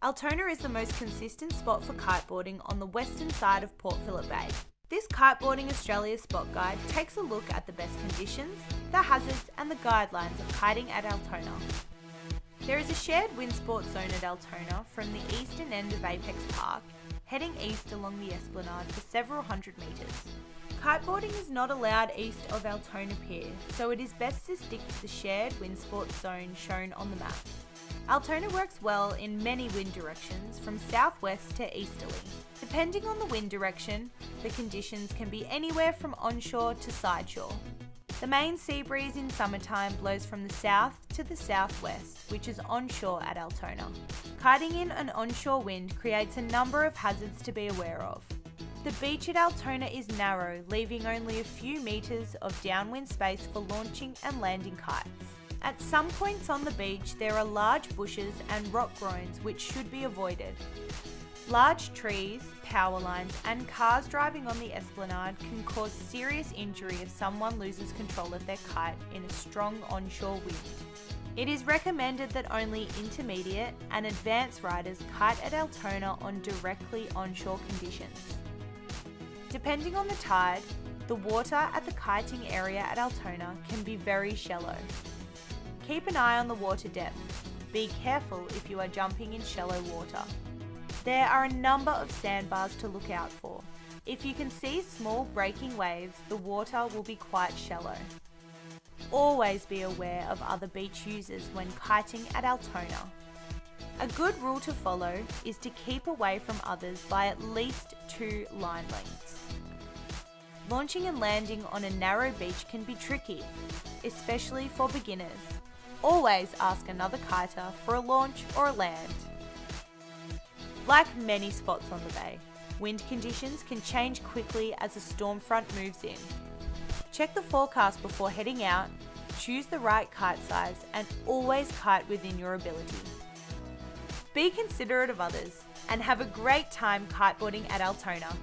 Altona is the most consistent spot for kiteboarding on the western side of Port Phillip Bay. This Kiteboarding Australia spot guide takes a look at the best conditions, the hazards and the guidelines of kiting at Altona. There is a shared wind sport zone at Altona from the eastern end of Apex Park, heading east along the esplanade for several hundred metres. Kiteboarding is not allowed east of Altona Pier, so it is best to stick to the shared wind sport zone shown on the map. Altona works well in many wind directions from southwest to easterly. Depending on the wind direction, the conditions can be anywhere from onshore to sideshore. The main sea breeze in summertime blows from the south to the southwest, which is onshore at Altona. Kiting in an onshore wind creates a number of hazards to be aware of. The beach at Altona is narrow, leaving only a few metres of downwind space for launching and landing kites. At some points on the beach, there are large bushes and rock groins which should be avoided. Large trees, power lines and cars driving on the esplanade can cause serious injury if someone loses control of their kite in a strong onshore wind. It is recommended that only intermediate and advanced riders kite at Altona on directly onshore conditions. Depending on the tide, the water at the kiting area at Altona can be very shallow. Keep an eye on the water depth. Be careful if you are jumping in shallow water. There are a number of sandbars to look out for. If you can see small breaking waves, the water will be quite shallow. Always be aware of other beach users when kiting at Altona. A good rule to follow is to keep away from others by at least 2 line lengths. Launching and landing on a narrow beach can be tricky, especially for beginners. Always ask another kiter for a launch or a land. Like many spots on the bay, wind conditions can change quickly as a storm front moves in. Check the forecast before heading out, choose the right kite size and always kite within your ability. Be considerate of others and have a great time kiteboarding at Altona.